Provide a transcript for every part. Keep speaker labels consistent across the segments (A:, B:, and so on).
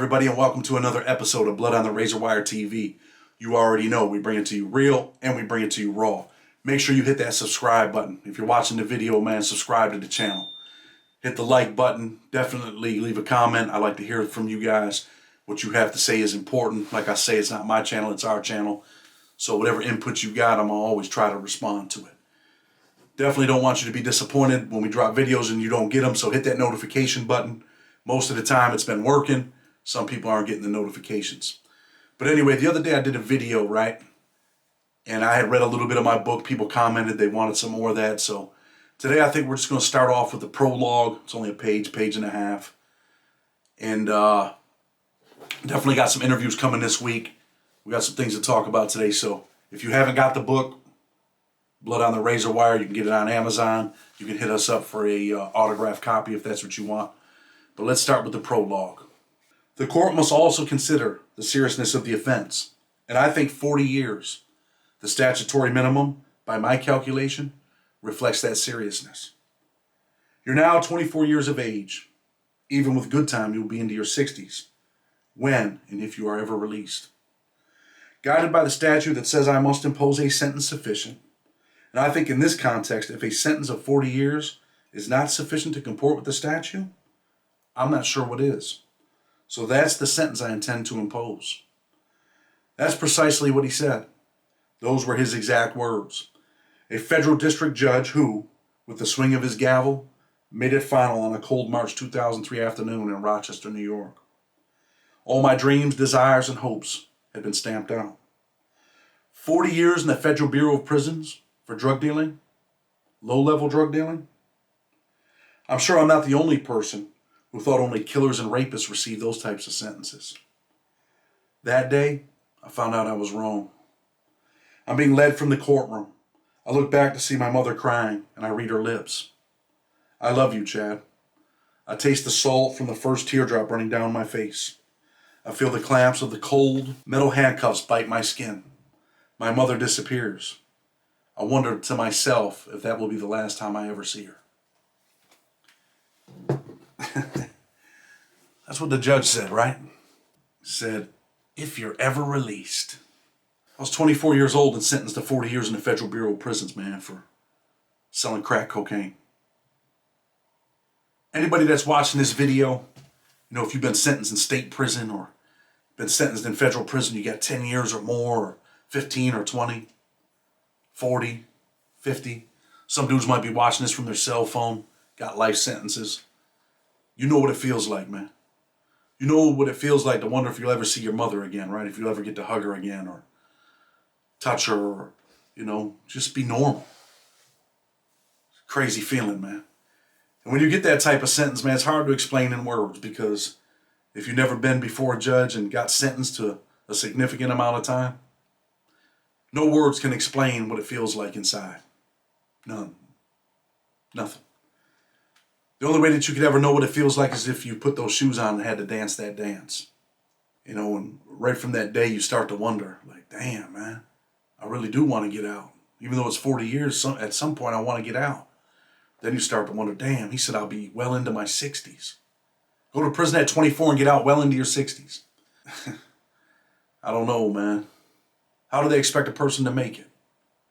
A: everybody, and welcome to another episode of Blood on the Razor Wire TV. You already know we bring it to you real and we bring it to you raw. Make sure you hit that subscribe button. If you're watching the video, man, subscribe to the channel. Hit the like button. Definitely leave a comment. I like to hear from you guys. What you have to say is important. Like I say, it's not my channel, it's our channel. So whatever input you got, I'm going to always try to respond to it. Definitely don't want you to be disappointed when we drop videos and you don't get them, so hit that notification button. Most of the time it's been working. Some people aren't getting the notifications. But anyway, the other day I did a video, right? And I had read a little bit of my book. People commented they wanted some more of that. So today I think we're just going to start off with the prologue. It's only a page and a half. And definitely got some interviews coming this week. We got some things to talk about today. So if you haven't got the book, Blood on the Razor Wire, you can get it on Amazon. You can hit us up for a autographed copy if that's what you want. But let's start with the prologue. The court must also consider the seriousness of the offense. And I think 40 years, the statutory minimum, by my calculation, reflects that seriousness. You're now 24 years of age. Even with good time, you'll be into your 60s. When and if you are ever released. Guided by the statute that says I must impose a sentence sufficient. And I think in this context, if a sentence of 40 years is not sufficient to comport with the statute, I'm not sure what is. So that's the sentence I intend to impose. That's precisely what he said. Those were his exact words. A federal district judge who, with the swing of his gavel, made it final on a cold March 2003 afternoon in Rochester, New York. All my dreams, desires, and hopes had been stamped out. 40 years in the Federal Bureau of Prisons for drug dealing, low-level drug dealing. I'm sure I'm not the only person who thought only killers and rapists received those types of sentences. That day, I found out I was wrong. I'm being led from the courtroom. I look back to see my mother crying, and I read her lips. I love you, Chad. I taste the salt from the first teardrop running down my face. I feel the clamps of the cold metal handcuffs bite my skin. My mother disappears. I wonder to myself if that will be the last time I ever see her. That's what the judge said, right? He said, if you're ever released. I was 24 years old and sentenced to 40 years in the Federal Bureau of Prisons, man, for selling crack cocaine. Anybody that's watching this video, if you've been sentenced in state prison or been sentenced in federal prison, you got 10 years or more, or 15 or 20, 40, 50. Some dudes might be watching this from their cell phone, got life sentences. You know what it feels like, man. You know what it feels like to wonder if you'll ever see your mother again, right? If you'll ever get to hug her again or touch her or, just be normal. Crazy feeling, man. And when you get that type of sentence, man, it's hard to explain in words because if you've never been before a judge and got sentenced to a significant amount of time, no words can explain what it feels like inside. None. Nothing. The only way that you could ever know what it feels like is if you put those shoes on and had to dance that dance. And right from that day you start to wonder, like, damn, man, I really do want to get out. Even though it's 40 years, at some point I want to get out. Then you start to wonder, damn, he said I'll be well into my 60s. Go to prison at 24 and get out well into your 60s. I don't know, man. How do they expect a person to make it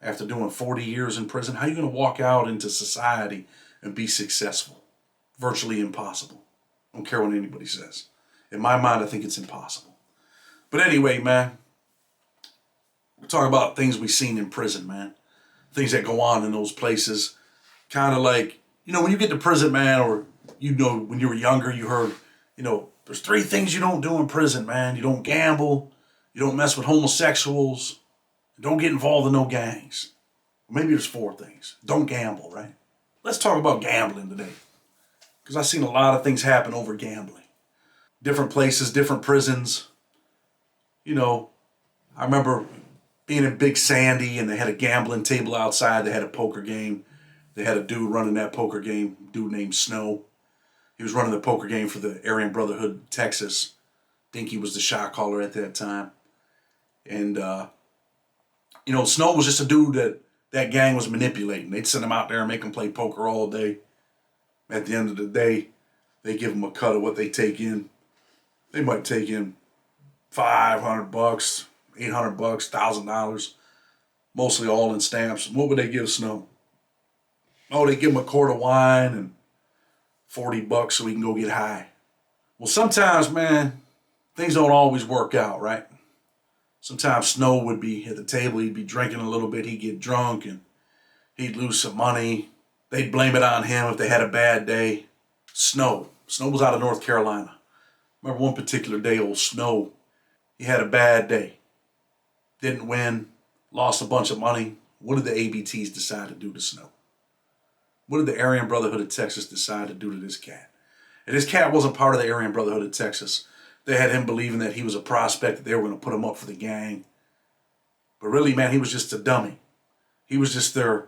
A: after doing 40 years in prison? How are you going to walk out into society and be successful? Virtually impossible. I don't care what anybody says. In my mind, I think it's impossible. But anyway, man, we're talking about things we've seen in prison, man. Things that go on in those places. Kind of like, when you get to prison, man, or, when you were younger, you heard, there's 3 things you don't do in prison, man. You don't gamble. You don't mess with homosexuals. Don't get involved in no gangs. Maybe there's 4 things. Don't gamble, right? Let's talk about gambling today. Because I've seen a lot of things happen over gambling. Different places, different prisons. I remember being in Big Sandy and they had a gambling table outside. They had a poker game. They had a dude running that poker game, a dude named Snow. He was running the poker game for the Aryan Brotherhood, Texas. I think he was the shot caller at that time. And, Snow was just a dude that gang was manipulating. They'd send him out there and make him play poker all day. At the end of the day, they give him a cut of what they take in. They might take in $500, $800, $1,000, mostly all in stamps. What would they give Snow? Oh, they give him a quart of wine and $40 so he can go get high. Well, sometimes, man, things don't always work out, right? Sometimes Snow would be at the table, he'd be drinking a little bit, he'd get drunk, and he'd lose some money. They'd blame it on him if they had a bad day. Snow was out of North Carolina. Remember one particular day, old Snow, he had a bad day. Didn't win, lost a bunch of money. What did the ABTs decide to do to Snow? What did the Aryan Brotherhood of Texas decide to do to this cat? And this cat wasn't part of the Aryan Brotherhood of Texas. They had him believing that he was a prospect, that they were going to put him up for the gang. But really, man, he was just a dummy. He was just their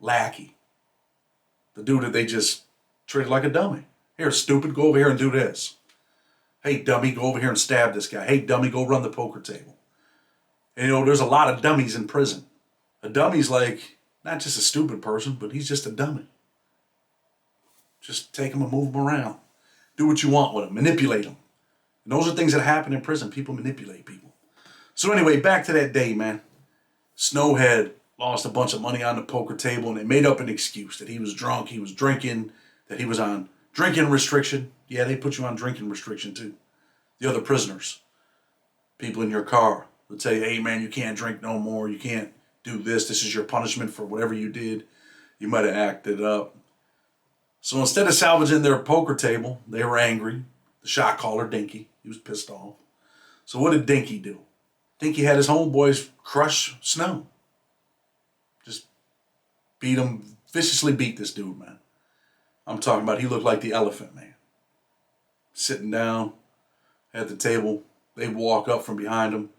A: lackey. The dude that they just treated like a dummy. Here, stupid, go over here and do this. Hey, dummy, go over here and stab this guy. Hey, dummy, go run the poker table. And, there's a lot of dummies in prison. A dummy's like, not just a stupid person, but he's just a dummy. Just take him and move him around. Do what you want with him. Manipulate him. And those are things that happen in prison. People manipulate people. So anyway, back to that day, man. Snow had lost a bunch of money on the poker table, and they made up an excuse that he was drunk, he was drinking, that he was on drinking restriction. Yeah, they put you on drinking restriction too. The other prisoners, people in your car, will tell you, hey man, you can't drink no more, you can't do this, this is your punishment for whatever you did. You might have acted up. So instead of salvaging their poker table, they were angry. The shot caller, Dinky, he was pissed off. So what did Dinky do? Dinky had his homeboys crush Snow. Just beat him, viciously beat this dude, man. I'm talking about he looked like the Elephant Man. Sitting down at the table, they walk up from behind him.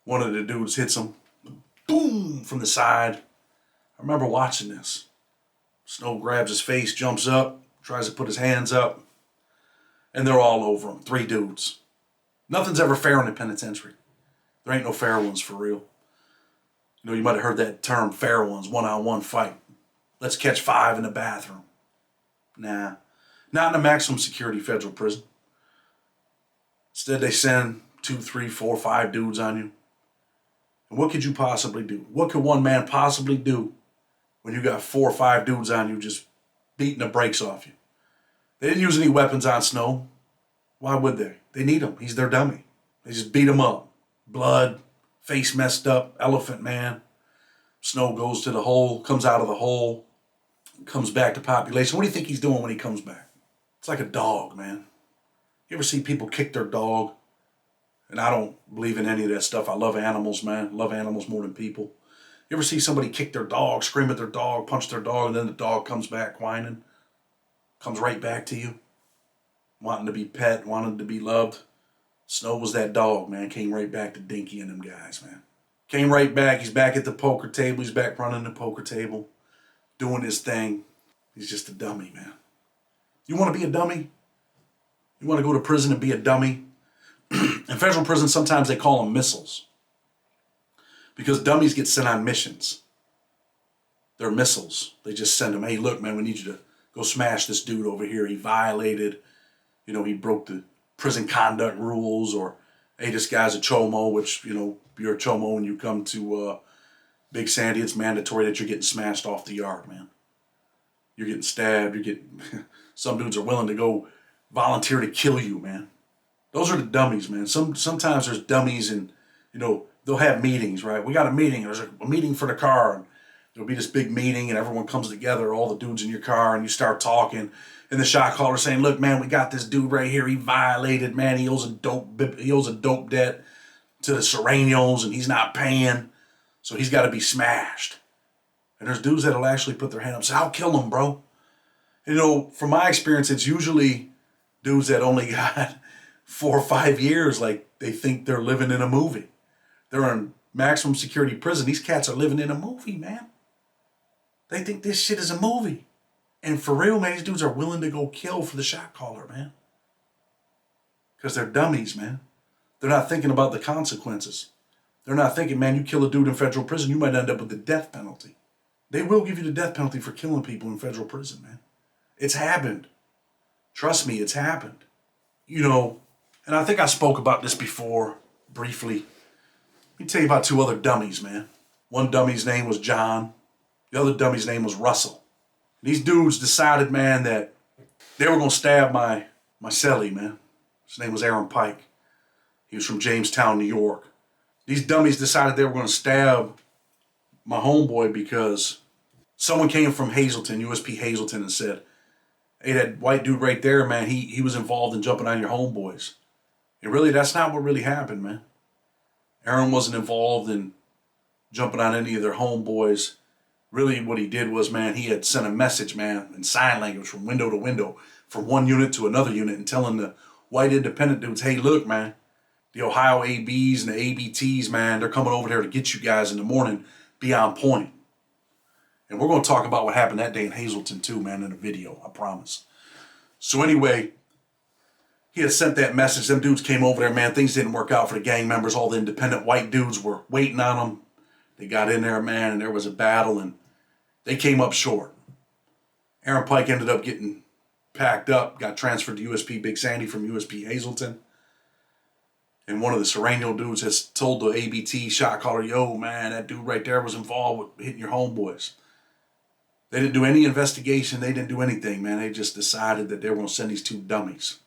A: One of the dudes hits him, boom, from the side. I remember watching this. Snow grabs his face, jumps up, tries to put his hands up, and they're all over him. 3 dudes. Nothing's ever fair in the penitentiary. There ain't no fair ones for real. You might have heard that term, fair ones, one-on-one fight. Let's catch 5 in the bathroom. Nah, not in a maximum security federal prison. Instead, they send 2, 3, 4, 5 dudes on you. And what could you possibly do? What could one man possibly do when you got 4 or 5 dudes on you just beating the brakes off you? They didn't use any weapons on Snow. Why would they? They need him. He's their dummy. They just beat him up. Blood, face messed up, Elephant Man. Snow goes to the hole, comes out of the hole, comes back to population. What do you think he's doing when he comes back? It's like a dog, man. You ever see people kick their dog? And I don't believe in any of that stuff. I love animals, man. Love animals more than people. You ever see somebody kick their dog, scream at their dog, punch their dog, and then the dog comes back whining? Comes right back to you. Wanting to be pet, wanting to be loved. Snow was that dog, man. Came right back to Dinky and them guys, man. Came right back. He's back at the poker table. He's back running the poker table. Doing his thing. He's just a dummy, man. You want to be a dummy? You want to go to prison and be a dummy? In federal prison, sometimes they call them missiles. Because dummies get sent on missions. They're missiles. They just send them, hey, look, man, we need you to go smash this dude over here. He violated, he broke the prison conduct rules. Or, hey, this guy's a chomo, which, you're a chomo when you come to Big Sandy. It's mandatory that you're getting smashed off the yard, man. You're getting stabbed. Some dudes are willing to go volunteer to kill you, man. Those are the dummies, man. Sometimes there's dummies and, they'll have meetings, right? We got a meeting. There's a meeting for the car. And there'll be this big meeting and everyone comes together, all the dudes in your car, and you start talking. And the shot caller saying, look, man, we got this dude right here. He violated, man. He owes a dope debt to the Serranos and he's not paying. So he's got to be smashed. And there's dudes that'll actually put their hand up and say, I'll kill him, bro. From my experience, it's usually dudes that only got 4 or 5 years, like they think they're living in a movie. They're in maximum security prison. These cats are living in a movie, man. They think this shit is a movie. And for real, man, these dudes are willing to go kill for the shot caller, man. Because they're dummies, man. They're not thinking about the consequences. They're not thinking, man, you kill a dude in federal prison, you might end up with the death penalty. They will give you the death penalty for killing people in federal prison, man. It's happened. Trust me, it's happened. And I think I spoke about this before, briefly. Let me tell you about two other dummies, man. One dummy's name was John. The other dummy's name was Russell. These dudes decided, man, that they were going to stab my cellie, man. His name was Aaron Pike. He was from Jamestown, New York. These dummies decided they were going to stab my homeboy because someone came from Hazleton, USP Hazleton, and said, hey, that white dude right there, man, he was involved in jumping on your homeboys. And really, that's not what really happened, man. Aaron wasn't involved in jumping on any of their homeboys. Really, what he did was, man, he had sent a message, man, in sign language from window to window, from one unit to another unit, and telling the white independent dudes, hey, look, man, the Ohio ABs and the ABTs, man, they're coming over there to get you guys in the morning. Be on point. And we're going to talk about what happened that day in Hazleton, too, man, in a video, I promise. So anyway, he had sent that message. Them dudes came over there, man. Things didn't work out for the gang members. All the independent white dudes were waiting on them. They got in there, man, and there was a battle, and they came up short. Aaron Pike ended up getting packed up, got transferred to USP Big Sandy from USP Hazleton. And one of the Serrano dudes has told the ABT shot caller, yo, man, that dude right there was involved with hitting your homeboys. They didn't do any investigation. They didn't do anything, man. They just decided that they were going to send these two dummies.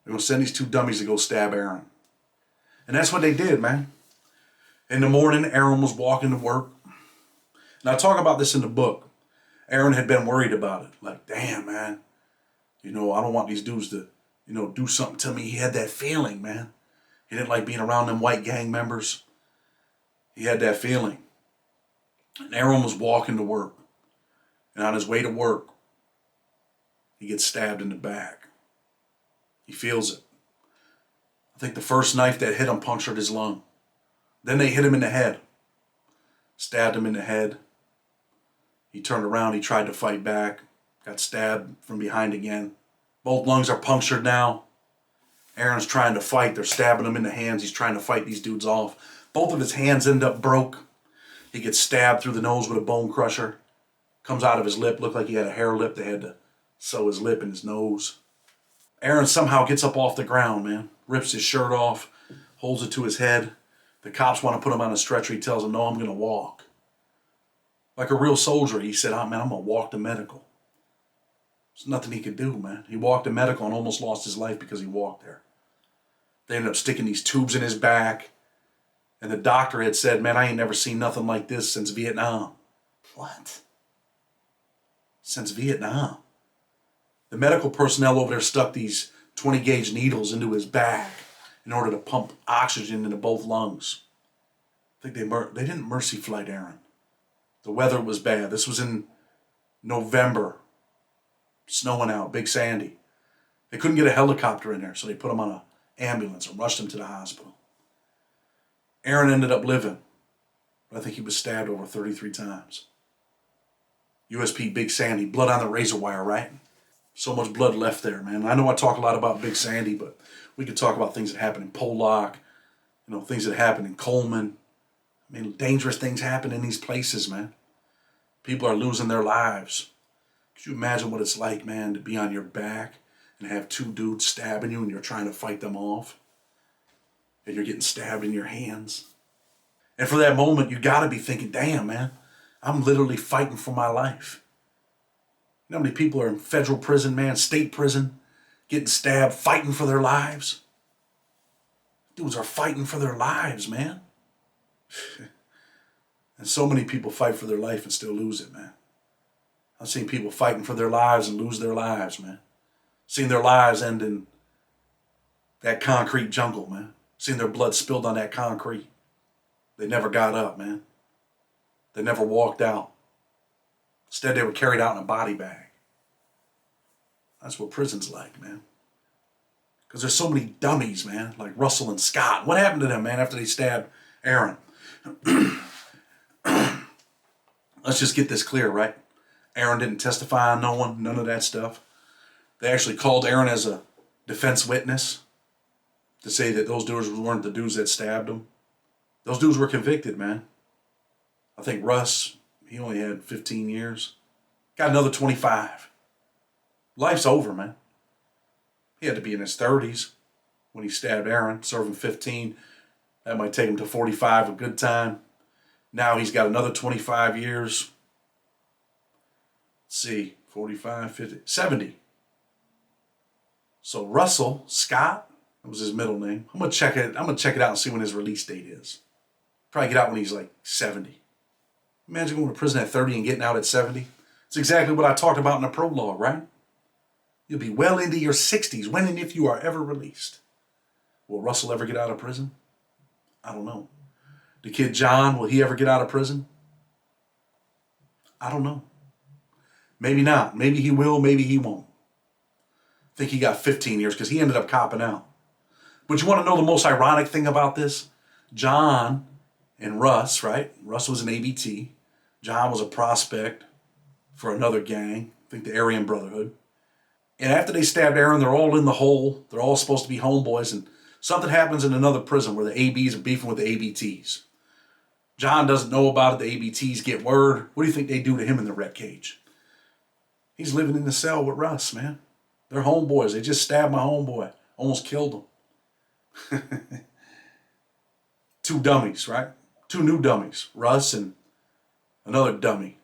A: They were going to send these two dummies to go stab Aaron. And that's what they did, man. In the morning, Aaron was walking to work. And I talk about this in the book. Aaron had been worried about it. Like, damn, man. I don't want these dudes to, do something to me. He had that feeling, man. He didn't like being around them white gang members. He had that feeling. And Aaron was walking to work. And on his way to work, he gets stabbed in the back. He feels it. I think the first knife that hit him punctured his lung. Then they hit him in the head. Stabbed him in the head. He turned around. He tried to fight back. Got stabbed from behind again. Both lungs are punctured now. Aaron's trying to fight. They're stabbing him in the hands. He's trying to fight these dudes off. Both of his hands end up broke. He gets stabbed through the nose with a bone crusher. Comes out of his lip. Looked like he had a hair lip. They had to sew his lip and his nose. Aaron somehow gets up off the ground, man. Rips his shirt off. Holds it to his head. The cops want to put him on a stretcher. He tells them, no, I'm going to walk. Like a real soldier, he said, man, I'm going to walk to medical. There's nothing he could do, man. He walked to medical and almost lost his life because he walked there. They ended up sticking these tubes in his back. And the doctor had said, man, I ain't never seen nothing like this since Vietnam. What? Since Vietnam. The medical personnel over there stuck these 20-gauge needles into his back in order to pump oxygen into both lungs. I think they didn't mercy flight Aaron. The weather was bad. This was in November. Snowing out, Big Sandy. They couldn't get a helicopter in there, so they put him on an ambulance and rushed him to the hospital. Aaron ended up living, but I think he was stabbed over 33 times. USP Big Sandy, blood on the razor wire, right? So much blood left there, man. I know I talk a lot about Big Sandy, but we could talk about things that happened in Prologue, things that happened in Coleman. I mean, dangerous things happen in these places, man. People are losing their lives. Could you imagine what it's like, man, to be on your back and have two dudes stabbing you and you're trying to fight them off? And you're getting stabbed in your hands. And for that moment, you got to be thinking, damn, man, I'm literally fighting for my life. You know how many people are in federal prison, man, state prison, getting stabbed, fighting for their lives? Dudes are fighting for their lives, man. And so many people fight for their life and still lose it, man. I've seen people fighting for their lives and lose their lives, man. Seen their lives end in that concrete jungle, man. Seen their blood spilled on that concrete. They never got up, man. They never walked out. Instead, they were carried out in a body bag. That's what prison's like, man. Because there's so many dummies, man, like Russell and Scott. What happened to them, man, after they stabbed Aaron? Let's just get this clear, right? Aaron didn't testify on no one, none of that stuff. They actually called Aaron as a defense witness to say that those dudes weren't the dudes that stabbed him. Those dudes were convicted, man. I think Russ, he only had 15 years. Got another 25. Life's over, man. He had to be in his 30s. when he stabbed Aaron, serving 15. That might take him to 45, a good time. Now he's got another 25 years. Let's see, 45, 50, 70. So Russell Scott, that was his middle name. I'm gonna check it out and see when his release date is. Probably get out when he's like 70. Imagine going to prison at 30 and getting out at 70. It's exactly what I talked about in the prologue, right? You'll be well into your 60s, when and if you are ever released. Will Russell ever get out of prison? I don't know. The kid John, will he ever get out of prison? I don't know. Maybe not. Maybe he will, maybe he won't. I think he got 15 years because he ended up copping out. But you want to know the most ironic thing about this? John and Russ, right? Russ was an ABT. John was a prospect for another gang, I think the Aryan Brotherhood. And after they stabbed Aaron, they're all in the hole. They're all supposed to be homeboys. And something happens in another prison where the ABs are beefing with the ABTs. John doesn't know about it. The ABTs get word. What do you think they do to him in the red cage? He's living in the cell with Russ, man. They're homeboys. They just stabbed my homeboy. Almost killed him. Two dummies, right? Two new dummies. Russ and another dummy.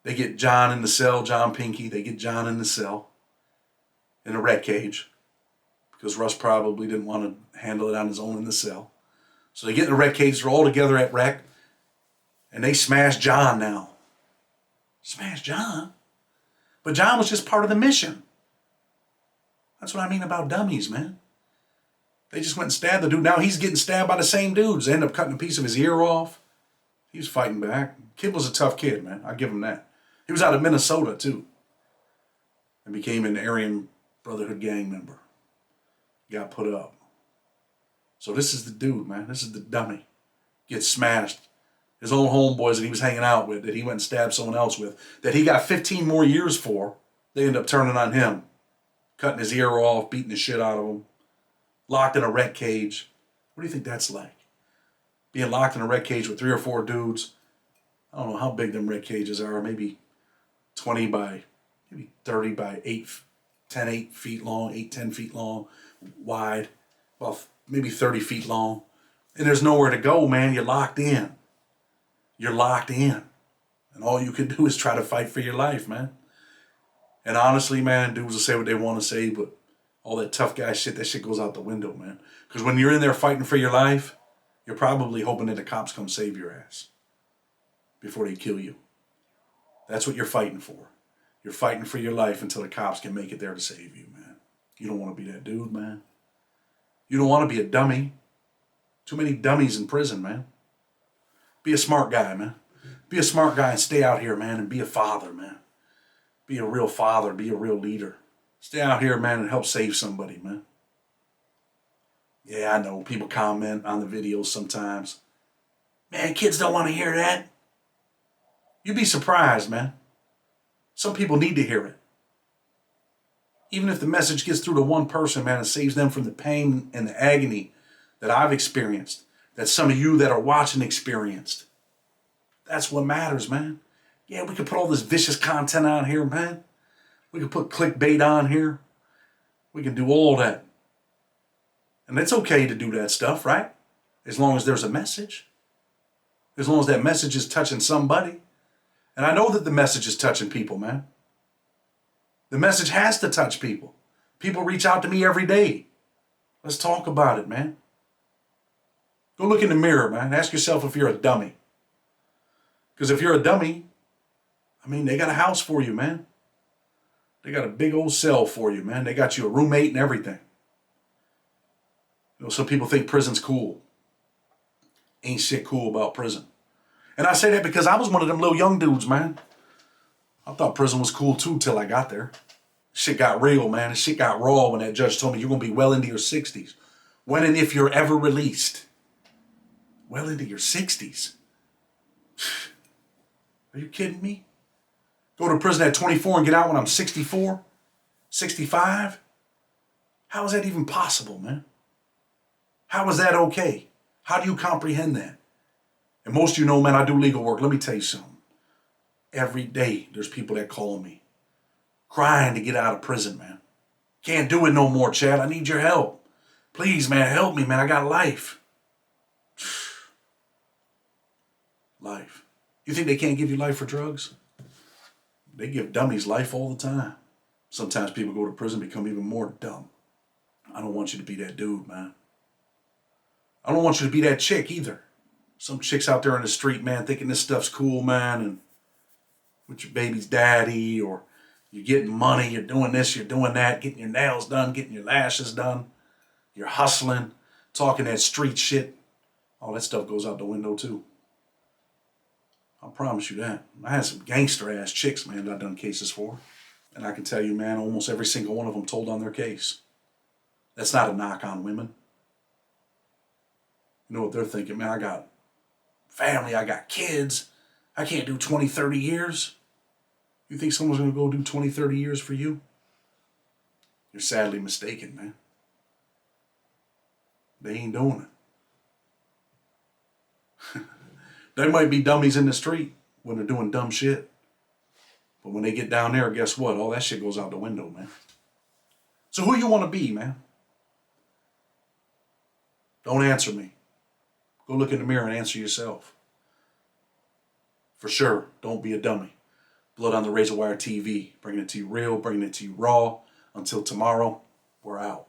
A: They get John in the cell, John Pinky. They get John in the cell in a red cage because Russ probably didn't want to handle it on his own in the cell. So they get in the red cage. They're all together at rec, and they smash John now. Smash John? But John was just part of the mission. That's what I mean about dummies, man. They just went and stabbed the dude. Now he's getting stabbed by the same dudes. They end up cutting a piece of his ear off. He was fighting back. Kid was a tough kid, man. I'll give him that. He was out of Minnesota, too. And became an Aryan Brotherhood gang member. Got put up. So this is the dude, man. This is the dummy. Gets smashed. His own homeboys that he was hanging out with, that he went and stabbed someone else with, that he got 15 more years for, they end up turning on him. Cutting his ear off, beating the shit out of him. Locked in a red cage. What do you think that's like? Being locked in a red cage with 3 or 4 dudes. I don't know how big them red cages are. Maybe 20 by, maybe 30 by 8 feet long, 10 feet long, wide. Well, maybe 30 feet long. And there's nowhere to go, man. You're locked in. You're locked in. And all you can do is try to fight for your life, man. And honestly, man, dudes will say what they want to say, but all that tough guy shit, that shit goes out the window, man. Because when you're in there fighting for your life, you're probably hoping that the cops come save your ass before they kill you. That's what you're fighting for. You're fighting for your life until the cops can make it there to save you, man. You don't want to be that dude, man. You don't want to be a dummy. Too many dummies in prison, man. Be a smart guy, man. Be a smart guy and stay out here, man, and be a father, man. Be a real father. Be a real leader. Stay out here, man, and help save somebody, man. Yeah, I know. People comment on the videos sometimes. Man, kids don't want to hear that. You'd be surprised, man. Some people need to hear it. Even if the message gets through to one person, man, it saves them from the pain and the agony that I've experienced, that some of you that are watching experienced. That's what matters, man. Yeah, we could put all this vicious content on here, man. We could put clickbait on here. We can do all that. And it's okay to do that stuff, right? As long as there's a message. As long as that message is touching somebody. And I know that the message is touching people, man. The message has to touch people. People reach out to me every day. Let's talk about it, man. Go look in the mirror, man. Ask yourself if you're a dummy. Because if you're a dummy, I mean, they got a house for you, man. They got a big old cell for you, man. They got you a roommate and everything. You know, some people think prison's cool. Ain't shit cool about prison. And I say that because I was one of them little young dudes, man. I thought prison was cool too till I got there. Shit got real, man. Shit got raw when that judge told me you're going to be well into your 60s. When and if you're ever released. Well into your 60s. Are you kidding me? Go to prison at 24 and get out when I'm 64? 65? How is that even possible, man? How is that okay? How do you comprehend that? And most of you know, man, I do legal work. Let me tell you something. Every day there's people that call me crying to get out of prison, man. Can't do it no more, Chad. I need your help. Please, man, help me, man. I got life. Life. You think they can't give you life for drugs? They give dummies life all the time. Sometimes people go to prison and become even more dumb. I don't want you to be that dude, man. I don't want you to be that chick either. Some chicks out there in the street, man, thinking this stuff's cool, man, and with your baby's daddy, or you're getting money, you're doing this, you're doing that, getting your nails done, getting your lashes done, you're hustling, talking that street shit. All that stuff goes out the window too. I promise you that. I had some gangster ass chicks, man, that I done cases for. And I can tell you, man, almost every single one of them told on their case. That's not a knock on women. You know what they're thinking, man, I got family, I got kids. I can't do 20, 30 years. You think someone's going to go do 20, 30 years for you? You're sadly mistaken, man. They ain't doing it. They might be dummies in the street when they're doing dumb shit. But when they get down there, guess what? All that shit goes out the window, man. So who you want to be, man? Don't answer me. Go look in the mirror and answer yourself. For sure, don't be a dummy. Blood on the Razor Wire TV. Bringing it to you real, bringing it to you raw. Until tomorrow, we're out.